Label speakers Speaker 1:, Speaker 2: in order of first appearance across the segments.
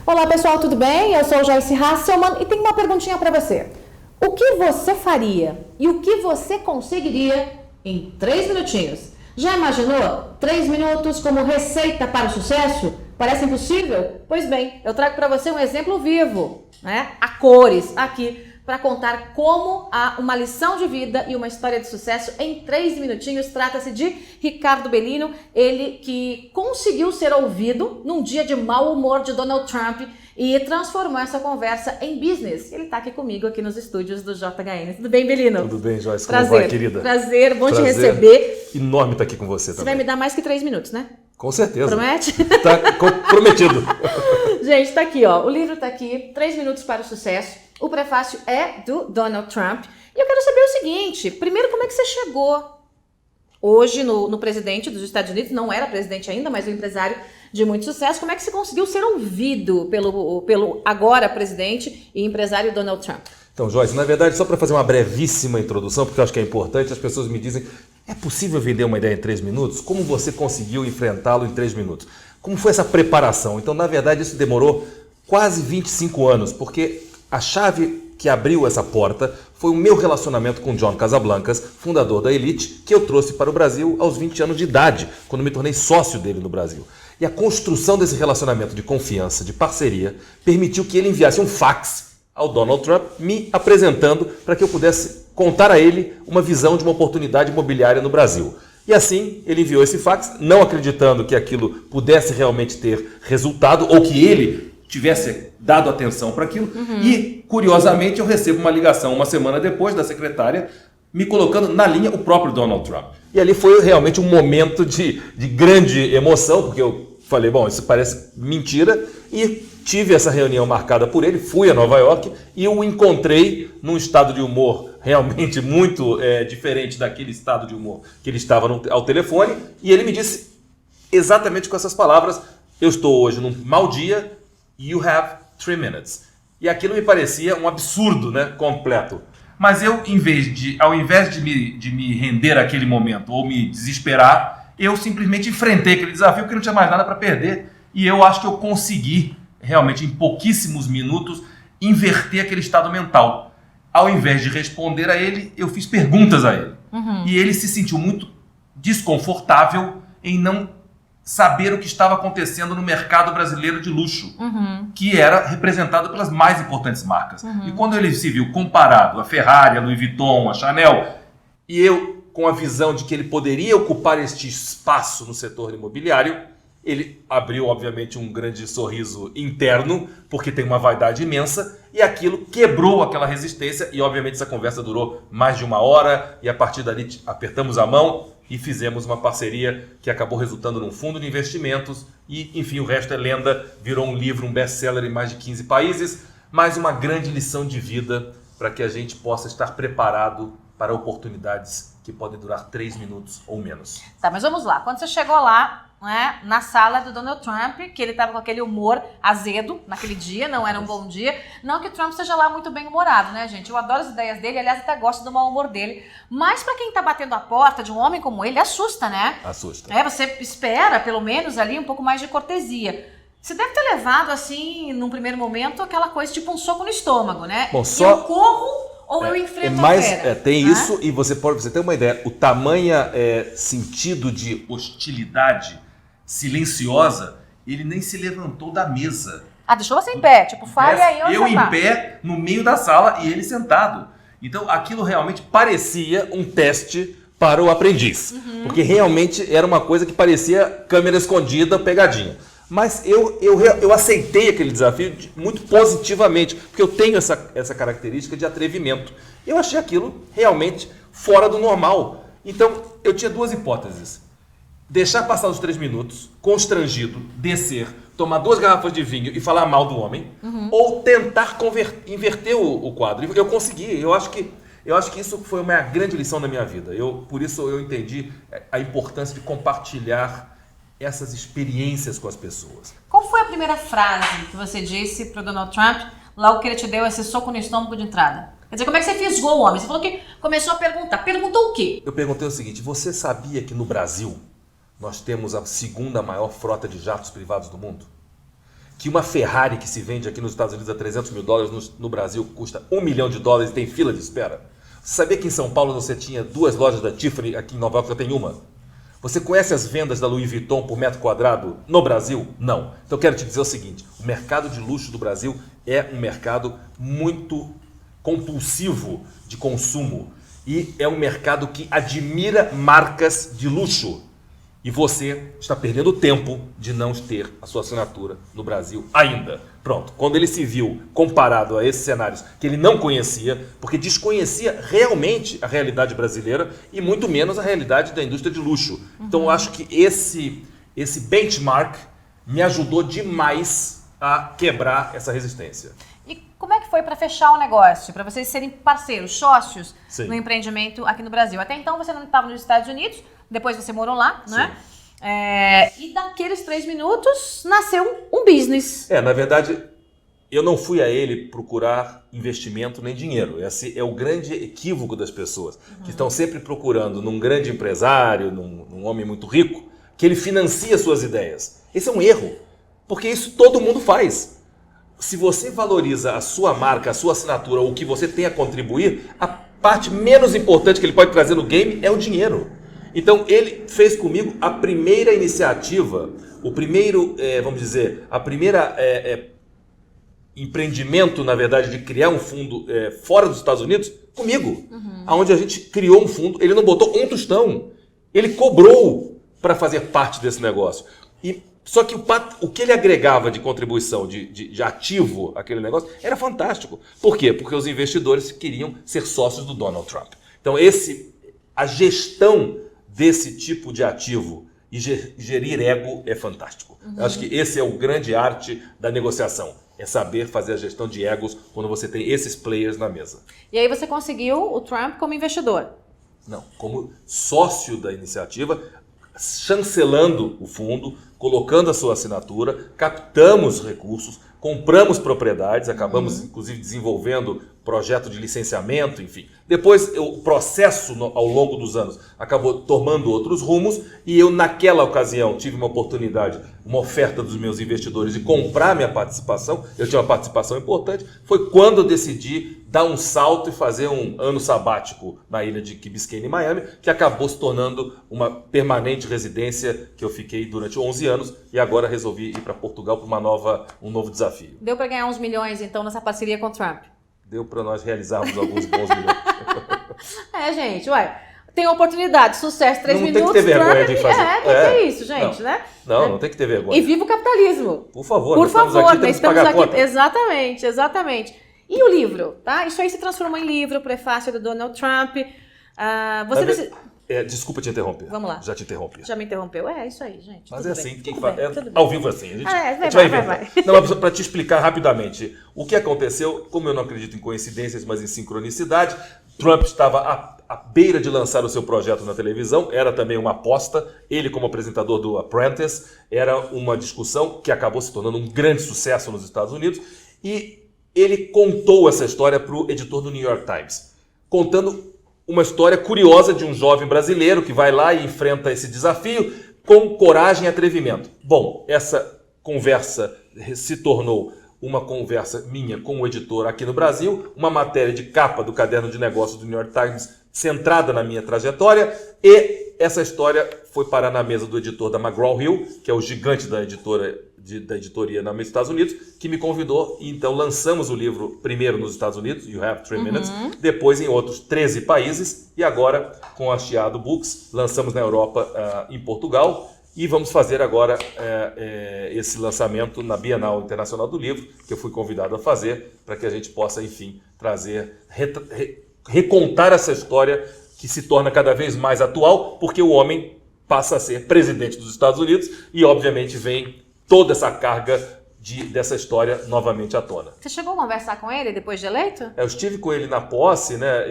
Speaker 1: Olá pessoal, tudo bem? Eu sou Joyce Hasselman e tenho uma perguntinha para você. O que você faria e o que você conseguiria em 3 minutinhos? Já imaginou 3 minutos como receita para o sucesso? Parece impossível? Pois bem, eu trago para você um exemplo vivo, né? A cores, aqui, para contar como uma lição de vida e uma história de sucesso em 3 minutinhos. Trata-se de Ricardo Bellino, ele que conseguiu ser ouvido num dia de mau humor de Donald Trump e transformou essa conversa em business. Ele está aqui comigo, aqui nos estúdios do JHN. Tudo bem, Bellino?
Speaker 2: Tudo bem, Joyce.
Speaker 1: Prazer.
Speaker 2: Como vai, querida?
Speaker 1: Prazer, bom te receber.
Speaker 2: Enorme estar aqui com você também.
Speaker 1: Você vai me dar mais que 3 minutos, né?
Speaker 2: Com certeza.
Speaker 1: Promete?
Speaker 2: Tá prometido.
Speaker 1: Gente, tá aqui, ó. O livro tá aqui, 3 minutos para o sucesso. O prefácio é do Donald Trump. E eu quero saber o seguinte, primeiro, como é que você chegou hoje no presidente dos Estados Unidos? Não era presidente ainda, mas um empresário de muito sucesso. Como é que você conseguiu ser ouvido pelo agora presidente e empresário Donald Trump?
Speaker 2: Então, Joyce, na verdade, só para fazer uma brevíssima introdução, porque eu acho que é importante, as pessoas me dizem, é possível vender uma ideia em 3 minutos? Como você conseguiu enfrentá-lo em 3 minutos? Como foi essa preparação? Então, na verdade, isso demorou quase 25 anos, porque a chave que abriu essa porta foi o meu relacionamento com John Casablancas, fundador da Elite, que eu trouxe para o Brasil aos 20 anos de idade, quando me tornei sócio dele no Brasil. E a construção desse relacionamento de confiança, de parceria, permitiu que ele enviasse um fax ao Donald Trump, me apresentando para que eu pudesse contar a ele uma visão de uma oportunidade imobiliária no Brasil. E assim, ele enviou esse fax, não acreditando que aquilo pudesse realmente ter resultado, ou que ele tivesse dado atenção para aquilo. E, curiosamente, eu recebo uma ligação uma semana depois da secretária, me colocando na linha o próprio Donald Trump. E ali foi realmente um momento de grande emoção, porque eu falei, bom, isso parece mentira, e tive essa reunião marcada por ele, fui a Nova York e o encontrei num estado de humor realmente muito diferente daquele estado de humor que ele estava ao telefone, e ele me disse exatamente com essas palavras, eu estou hoje num mau dia, you have 3 minutes. E aquilo me parecia um absurdo, né, completo. Mas eu, ao invés de me render àquele momento ou me desesperar, eu simplesmente enfrentei aquele desafio porque não tinha mais nada para perder. E eu acho que eu consegui, realmente, em pouquíssimos minutos, inverter aquele estado mental. Ao invés de responder a ele, eu fiz perguntas a ele. E ele se sentiu muito desconfortável em não saber o que estava acontecendo no mercado brasileiro de luxo, que era representado pelas mais importantes marcas. E quando ele se viu comparado a Ferrari, a Louis Vuitton, a Chanel, e eu com a visão de que ele poderia ocupar este espaço no setor imobiliário, ele abriu, obviamente, um grande sorriso interno, porque tem uma vaidade imensa, e aquilo quebrou aquela resistência, e obviamente essa conversa durou mais de 1 hora, e a partir dali apertamos a mão e fizemos uma parceria que acabou resultando num fundo de investimentos, e enfim, o resto é lenda, virou um livro, um best-seller em mais de 15 países, mais uma grande lição de vida para que a gente possa estar preparado para oportunidades que podem durar 3 minutos ou menos.
Speaker 1: Tá, mas vamos lá. Quando você chegou lá, né, na sala do Donald Trump, que ele estava com aquele humor azedo naquele dia, não era um bom dia. Não que o Trump seja lá muito bem humorado, né, gente? Eu adoro as ideias dele, aliás, até gosto do mau humor dele. Mas para quem tá batendo a porta de um homem como ele, assusta, né?
Speaker 2: Assusta.
Speaker 1: Você espera, pelo menos ali, um pouco mais de cortesia. Você deve ter levado, assim, num primeiro momento, aquela coisa tipo um soco no estômago, né?
Speaker 2: Bom,
Speaker 1: eu corro ou eu enfrento a fera?
Speaker 2: Tem isso, e você ter uma ideia, o tamanho sentido de hostilidade silenciosa, ele nem se levantou da mesa.
Speaker 1: Deixou você em pé, tipo, fale aí onde
Speaker 2: eu
Speaker 1: você tá.
Speaker 2: em pé, no meio da sala, e ele sentado. Então, aquilo realmente parecia um teste para o aprendiz. Porque realmente era uma coisa que parecia câmera escondida, pegadinha. Mas eu aceitei aquele desafio muito positivamente, porque eu tenho essa característica de atrevimento. Eu achei aquilo realmente fora do normal. Então, eu tinha 2 hipóteses. Deixar passar os 3 minutos, constrangido, descer, tomar 2 garrafas de vinho e falar mal do homem, ou tentar inverter o quadro. Eu consegui, eu acho que isso foi uma grande lição da minha vida. Por isso eu entendi a importância de compartilhar essas experiências com as pessoas.
Speaker 1: Qual foi a primeira frase que você disse para o Donald Trump logo que ele te deu esse soco no estômago de entrada? Quer dizer, como é que você fisgou o homem? Você falou que começou a perguntar. Perguntou o quê?
Speaker 2: Eu perguntei o seguinte, você sabia que no Brasil nós temos a 2ª maior frota de jatos privados do mundo? que uma Ferrari que se vende aqui nos Estados Unidos a $300 mil, no Brasil custa $1 milhão e tem fila de espera? Você sabia que em São Paulo você tinha 2 lojas da Tiffany, aqui em Nova York só tem uma? Você conhece as vendas da Louis Vuitton por metro quadrado no Brasil? Não. Então eu quero te dizer o seguinte, o mercado de luxo do Brasil é um mercado muito compulsivo de consumo e é um mercado que admira marcas de luxo. E você está perdendo tempo de não ter a sua assinatura no Brasil ainda. Pronto, quando ele se viu comparado a esses cenários que ele não conhecia, porque desconhecia realmente a realidade brasileira e muito menos a realidade da indústria de luxo. Então eu acho que esse benchmark me ajudou demais a quebrar essa resistência.
Speaker 1: E como é que foi para fechar o negócio? Para vocês serem parceiros, sócios
Speaker 2: Sim.
Speaker 1: no empreendimento aqui no Brasil? Até então você não estava nos Estados Unidos, depois você morou lá, né? E daqueles 3 minutos nasceu um business.
Speaker 2: Na verdade, eu não fui a ele procurar investimento nem dinheiro. Esse é o grande equívoco das pessoas, que estão sempre procurando num grande empresário, num homem muito rico, que ele financia suas ideias. Esse é um erro, porque isso todo mundo faz. Se você valoriza a sua marca, a sua assinatura, ou o que você tem a contribuir, a parte menos importante que ele pode trazer no game é o dinheiro. Então ele fez comigo a primeira iniciativa, o primeiro, vamos dizer, a primeira empreendimento, na verdade, de criar um fundo fora dos Estados Unidos, comigo. Onde a gente criou um fundo, ele não botou um tostão, ele cobrou para fazer parte desse negócio. Só que o que ele agregava de contribuição, de ativo àquele negócio, era fantástico. Por quê? Porque os investidores queriam ser sócios do Donald Trump. Então a gestão desse tipo de ativo e gerir ego é fantástico. Eu acho que esse é o grande arte da negociação. É saber fazer a gestão de egos quando você tem esses players na mesa.
Speaker 1: E aí você conseguiu o Trump como investidor?
Speaker 2: Não, como sócio da iniciativa, chancelando o fundo, colocando a sua assinatura, captamos recursos, compramos propriedades, acabamos inclusive desenvolvendo projeto de licenciamento, enfim. Depois o processo ao longo dos anos acabou tomando outros rumos e eu naquela ocasião tive uma oportunidade, uma oferta dos meus investidores de comprar minha participação, eu tinha uma participação importante, foi quando eu decidi dar um salto e fazer um ano sabático na ilha de Key Biscayne, em Miami, que acabou se tornando uma permanente residência que eu fiquei durante 11 anos e agora resolvi ir para Portugal para um novo desafio.
Speaker 1: Deu para ganhar uns milhões então nessa parceria com o Trump?
Speaker 2: Deu para nós realizarmos alguns bons milhões.
Speaker 1: Gente, tem oportunidade, sucesso, 3 minutos.
Speaker 2: Não tem que ter vergonha de fazer.
Speaker 1: Que é isso, gente, né?
Speaker 2: Não tem que ter vergonha.
Speaker 1: E viva o capitalismo.
Speaker 2: Por favor,
Speaker 1: Por favor,
Speaker 2: estamos aqui, temos que pagar a conta.
Speaker 1: Exatamente. E o livro, tá? Isso aí se transformou em livro, prefácio do Donald Trump.
Speaker 2: Desculpa te interromper.
Speaker 1: Vamos lá.
Speaker 2: Já te interrompi.
Speaker 1: Já me interrompeu? É isso aí, gente.
Speaker 2: Mas
Speaker 1: tudo
Speaker 2: assim,
Speaker 1: bem,
Speaker 2: quem
Speaker 1: tudo
Speaker 2: faz.
Speaker 1: bem.
Speaker 2: Ao vivo assim. A gente
Speaker 1: Vai.
Speaker 2: Não, mas para te explicar rapidamente. O que aconteceu, como eu não acredito em coincidências, mas em sincronicidade, Trump estava à beira de lançar o seu projeto na televisão, era também uma aposta. Ele, como apresentador do Apprentice, era uma discussão que acabou se tornando um grande sucesso nos Estados Unidos. E ele contou essa história para o editor do New York Times, contando uma história curiosa de um jovem brasileiro que vai lá e enfrenta esse desafio com coragem e atrevimento. Bom, essa conversa se tornou uma conversa minha com o editor aqui no Brasil, uma matéria de capa do caderno de negócios do New York Times centrada na minha trajetória, e essa história foi parar na mesa do editor da McGraw-Hill, que é o gigante da editoria nos Estados Unidos, que me convidou, e então lançamos o livro primeiro nos Estados Unidos, You Have 3 Minutes, depois em outros 13 países, e agora com a Chiado Books lançamos na Europa, em Portugal, e vamos fazer agora esse lançamento na Bienal Internacional do Livro, que eu fui convidado a fazer, para que a gente possa, enfim, recontar essa história que se torna cada vez mais atual, porque o homem passa a ser presidente dos Estados Unidos e, obviamente, vem toda essa carga dessa história novamente à tona.
Speaker 1: Você chegou a conversar com ele depois de eleito?
Speaker 2: Eu estive com ele na posse, né?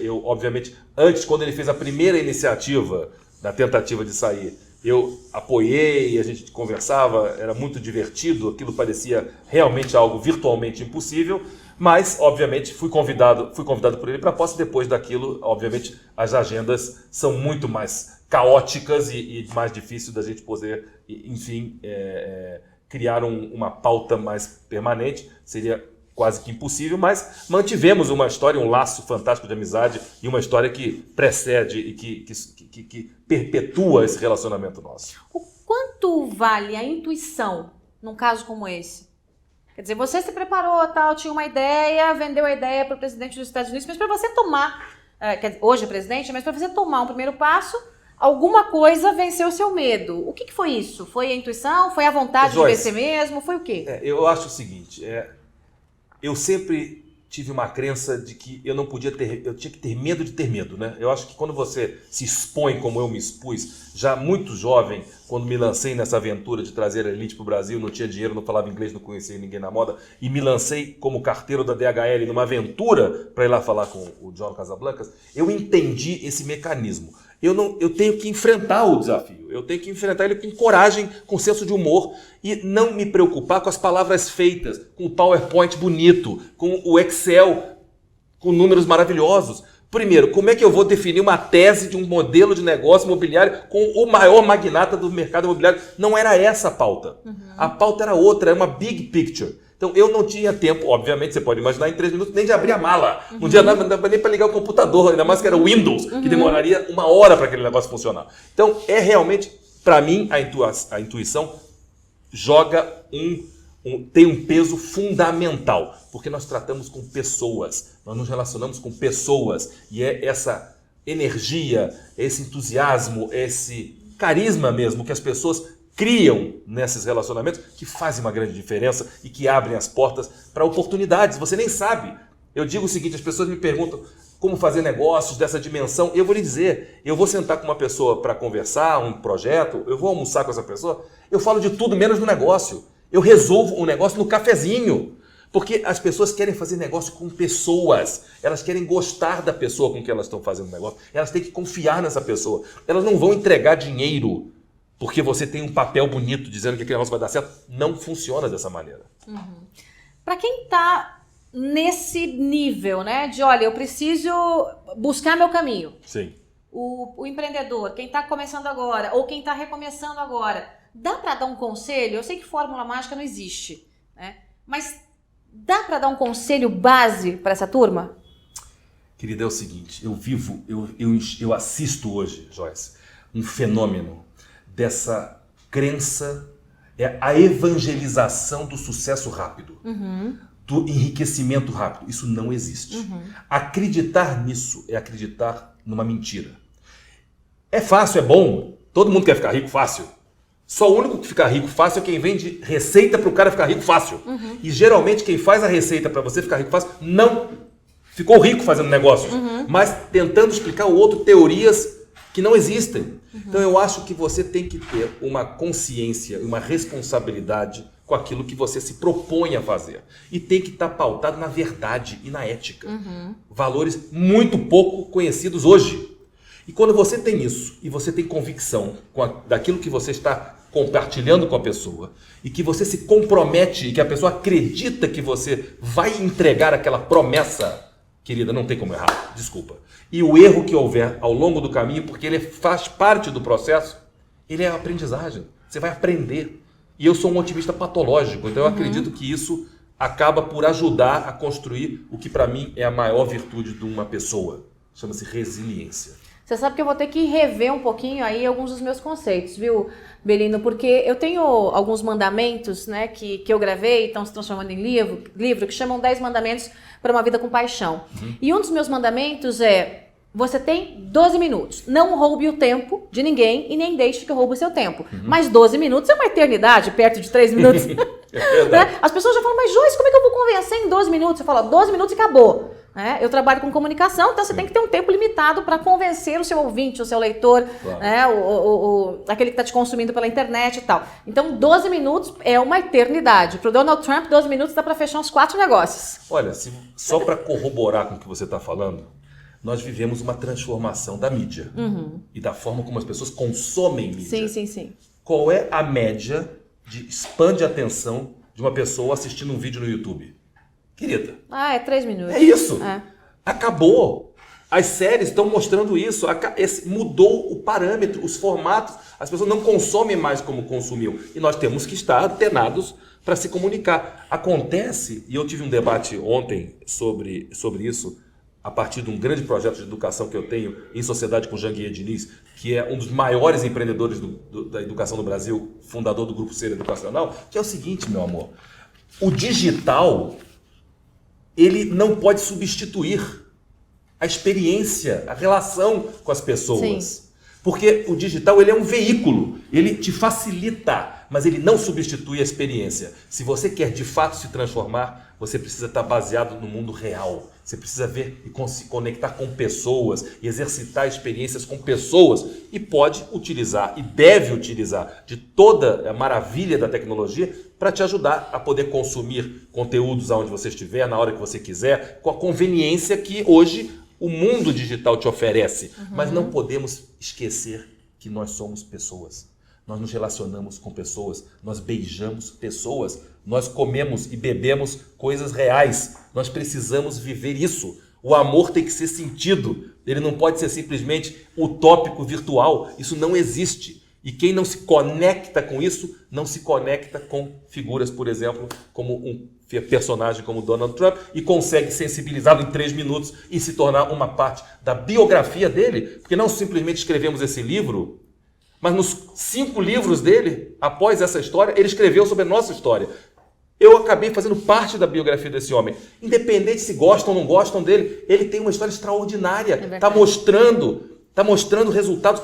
Speaker 2: Eu, obviamente, antes, quando ele fez a primeira iniciativa, da tentativa de sair, eu apoiei, a gente conversava, era muito divertido, aquilo parecia realmente algo virtualmente impossível, mas, obviamente, fui convidado por ele para a posse. Depois daquilo, obviamente, as agendas são muito mais caóticas e mais difícil da gente poder, enfim, criar uma pauta mais permanente, seria quase que impossível, mas mantivemos uma história, um laço fantástico de amizade e uma história que precede e que perpetua esse relacionamento nosso.
Speaker 1: O quanto vale a intuição num caso como esse? Quer dizer, você se preparou, tal, tinha uma ideia, vendeu a ideia para o presidente dos Estados Unidos, mas para você tomar, hoje é presidente, mas para você tomar um primeiro passo, alguma coisa venceu o seu medo. O que foi isso? Foi a intuição? Foi a vontade de vencer mesmo? Foi o quê?
Speaker 2: Eu acho o seguinte, eu sempre tive uma crença de que eu tinha que ter medo de ter medo, né? Eu acho que quando você se expõe como eu me expus, já muito jovem, quando me lancei nessa aventura de trazer a elite para o Brasil, não tinha dinheiro, não falava inglês, não conhecia ninguém na moda, e me lancei como carteiro da DHL numa aventura para ir lá falar com o John Casablancas, eu entendi esse mecanismo. Eu tenho que enfrentar o desafio, eu tenho que enfrentar ele com coragem, com senso de humor e não me preocupar com as palavras feitas, com o PowerPoint bonito, com o Excel, com números maravilhosos. Primeiro, como é que eu vou definir uma tese de um modelo de negócio imobiliário com o maior magnata do mercado imobiliário? Não era essa a pauta. A pauta era outra, era uma big picture. Então, eu não tinha tempo, obviamente, você pode imaginar, em 3 minutos, nem de abrir a mala. Não tinha nada nem para ligar o computador, ainda mais que era o Windows, que demoraria 1 hora para aquele negócio funcionar. Então, realmente, para mim, a intuição tem um peso fundamental, porque nós tratamos com pessoas, nós nos relacionamos com pessoas, e é essa energia, esse entusiasmo, esse carisma mesmo que as pessoas criam nesses relacionamentos que fazem uma grande diferença e que abrem as portas para oportunidades. Você nem sabe. Eu digo o seguinte, as pessoas me perguntam como fazer negócios dessa dimensão. Eu vou lhe dizer, eu vou sentar com uma pessoa para conversar, um projeto, eu vou almoçar com essa pessoa, eu falo de tudo menos do negócio. Eu resolvo o negócio no cafezinho. Porque as pessoas querem fazer negócio com pessoas. Elas querem gostar da pessoa com que elas estão fazendo negócio. Elas têm que confiar nessa pessoa. Elas não vão entregar dinheiro porque você tem um papel bonito dizendo que aquele negócio vai dar certo. Não funciona dessa maneira.
Speaker 1: Para quem está nesse nível, né? De, olha, eu preciso buscar meu caminho.
Speaker 2: Sim.
Speaker 1: O empreendedor, quem está começando agora, ou quem está recomeçando agora, dá para dar um conselho? Eu sei que fórmula mágica não existe, né? Mas dá para dar um conselho base para essa turma?
Speaker 2: Querida, é o seguinte, eu assisto hoje, Joyce, um fenômeno dessa crença, a evangelização do sucesso rápido, do enriquecimento rápido. Isso não existe. Acreditar nisso é acreditar numa mentira. É fácil, é bom, todo mundo quer ficar rico fácil. Só o único que fica rico fácil é quem vende receita para o cara ficar rico fácil. E geralmente quem faz a receita para você ficar rico fácil não ficou rico fazendo negócios, mas tentando explicar ao outro teorias que não existem. Então eu acho que você tem que ter uma consciência, uma responsabilidade com aquilo que você se propõe a fazer. E tem que estar pautado na verdade e na ética. Valores muito pouco conhecidos hoje. E quando você tem isso, e você tem convicção daquilo que você está compartilhando com a pessoa, e que você se compromete, e que a pessoa acredita que você vai entregar aquela promessa, querida, não tem como errar, desculpa. E o erro que houver ao longo do caminho, porque ele faz parte do processo, ele é aprendizagem. Você vai aprender. E eu sou um otimista patológico, então eu acredito que isso acaba por ajudar a construir o que para mim é a maior virtude de uma pessoa. Chama-se resiliência.
Speaker 1: Você sabe que eu vou ter que rever um pouquinho aí alguns dos meus conceitos, viu, Belino? Porque eu tenho alguns mandamentos, né, que eu gravei, estão se transformando em livro, que chamam 10 mandamentos para uma vida com paixão. E um dos meus mandamentos é: você tem 12 minutos. Não roube o tempo de ninguém e nem deixe que eu roube o seu tempo. Mas 12 minutos é uma eternidade, perto de 3 minutos. Né? As pessoas já falam, mas Joyce, como é que eu vou convencer em 12 minutos? Eu falo, 12 minutos e acabou. Eu trabalho com comunicação, então você tem que ter um tempo limitado para convencer o seu ouvinte, o seu leitor, claro, né? Aquele que está te consumindo pela internet e tal. Então, 12 minutos é uma eternidade. Para o Donald Trump, 12 minutos dá para fechar uns 4 negócios.
Speaker 2: Olha, só para corroborar com o que você está falando, nós vivemos uma transformação da mídia e da forma como as pessoas consomem mídia.
Speaker 1: Sim.
Speaker 2: Qual é a média de span de atenção de uma pessoa assistindo um vídeo no YouTube? Querida.
Speaker 1: É 3 minutos.
Speaker 2: É isso. Acabou. As séries estão mostrando isso, mudou o parâmetro, os formatos, as pessoas não consomem mais como consumiam. E nós temos que estar antenados para se comunicar. Acontece, e eu tive um debate ontem sobre isso, a partir de um grande projeto de educação que eu tenho em sociedade com o Janguier Diniz, que é um dos maiores empreendedores da educação no Brasil, fundador do Grupo Ser Educacional, que é o seguinte, meu amor, o digital, ele não pode substituir a experiência, a relação com as pessoas.
Speaker 1: Sim.
Speaker 2: Porque o digital, ele é um veículo, ele te facilita, mas ele não substitui a experiência. Se você quer de fato se transformar, você precisa estar baseado no mundo real. Você precisa ver e se conectar com pessoas e exercitar experiências com pessoas. E pode utilizar, e deve utilizar, de toda a maravilha da tecnologia para te ajudar a poder consumir conteúdos aonde você estiver, na hora que você quiser, com a conveniência que hoje o mundo digital te oferece. Mas não podemos esquecer que nós somos pessoas. Nós nos relacionamos com pessoas, nós beijamos pessoas, nós comemos e bebemos coisas reais. Nós precisamos viver isso. O amor tem que ser sentido. Ele não pode ser simplesmente utópico virtual. Isso não existe. E quem não se conecta com isso, não se conecta com figuras, por exemplo, como um personagem como Donald Trump e consegue sensibilizá-lo em 3 minutos e se tornar uma parte da biografia dele. Porque não simplesmente escrevemos esse livro, mas nos 5 livros dele, após essa história, ele escreveu sobre a nossa história. Eu acabei fazendo parte da biografia desse homem. Independente se gostam ou não gostam dele, ele tem uma história extraordinária. Está mostrando resultados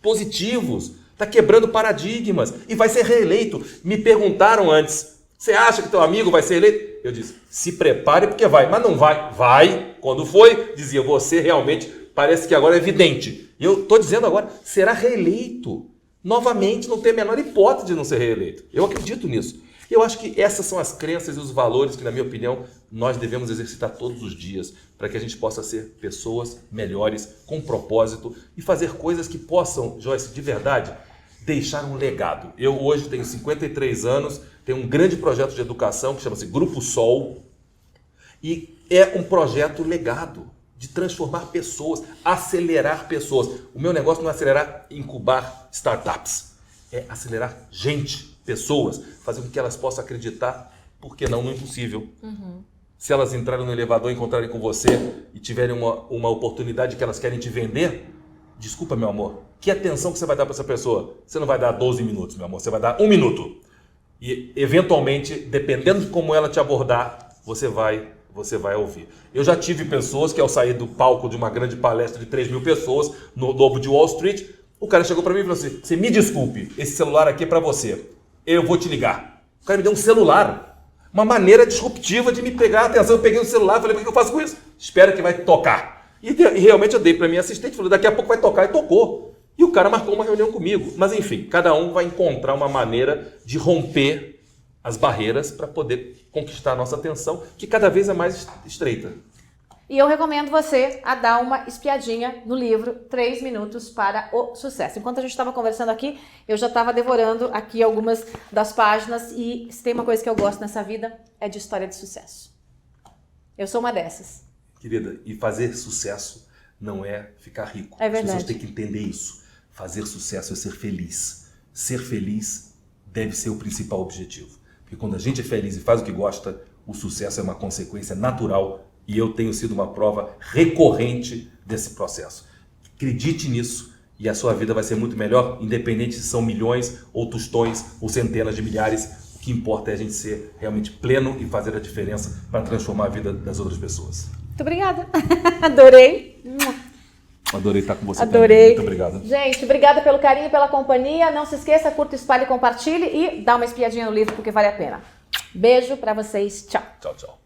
Speaker 2: positivos. Está quebrando paradigmas e vai ser reeleito. Me perguntaram antes, você acha que teu amigo vai ser eleito? Eu disse, se prepare porque vai. Mas não vai. Vai. Quando foi, dizia, você realmente parece que agora é evidente. E eu estou dizendo agora, será reeleito. Novamente, não tem a menor hipótese de não ser reeleito. Eu acredito nisso. Eu acho que essas são as crenças e os valores que, na minha opinião, nós devemos exercitar todos os dias para que a gente possa ser pessoas melhores, com propósito e fazer coisas que possam, Joyce, de verdade, deixar um legado. Eu hoje tenho 53 anos, tenho um grande projeto de educação que chama-se Grupo Sol e é um projeto legado de transformar pessoas, acelerar pessoas. O meu negócio não é acelerar, incubar startups, é acelerar gente, pessoas, fazer com que elas possam acreditar, por que não, no impossível. Se elas entrarem no elevador, encontrarem com você e tiverem uma oportunidade que elas querem te vender, desculpa, meu amor, que atenção que você vai dar para essa pessoa? Você não vai dar 12 minutos, meu amor, você vai dar 1 minuto. E, eventualmente, dependendo de como ela te abordar, você vai ouvir. Eu já tive pessoas que, ao sair do palco de uma grande palestra de 3 mil pessoas, no Lobo de Wall Street, o cara chegou para mim e falou assim, você me desculpe, esse celular aqui é para você, eu vou te ligar. O cara me deu um celular, uma maneira disruptiva de me pegar a atenção. Eu peguei o celular e falei, o que eu faço com isso? Espero que vai tocar. E realmente eu dei para minha assistente, falei, daqui a pouco vai tocar, e tocou. E o cara marcou uma reunião comigo. Mas enfim, cada um vai encontrar uma maneira de romper as barreiras para poder conquistar a nossa atenção, que cada vez é mais estreita.
Speaker 1: E eu recomendo você a dar uma espiadinha no livro 3 Minutos para o Sucesso. Enquanto a gente estava conversando aqui, eu já estava devorando aqui algumas das páginas e se tem uma coisa que eu gosto nessa vida, é de história de sucesso. Eu sou uma dessas.
Speaker 2: Querida, e fazer sucesso não é ficar rico.
Speaker 1: É verdade.
Speaker 2: As pessoas têm que entender isso. Fazer sucesso é ser feliz. Ser feliz deve ser o principal objetivo. Porque quando a gente é feliz e faz o que gosta, o sucesso é uma consequência natural e eu tenho sido uma prova recorrente desse processo. Acredite nisso e a sua vida vai ser muito melhor, independente se são milhões ou tostões ou centenas de milhares. O que importa é a gente ser realmente pleno e fazer a diferença para transformar a vida das outras pessoas.
Speaker 1: Muito obrigada. Adorei.
Speaker 2: Adorei estar com você.
Speaker 1: Adorei.
Speaker 2: Também. Muito obrigado.
Speaker 1: Gente, obrigada pelo carinho e pela companhia. Não se esqueça, curta, espalhe, compartilhe e dá uma espiadinha no livro porque vale a pena. Beijo pra vocês. Tchau.
Speaker 2: Tchau, tchau.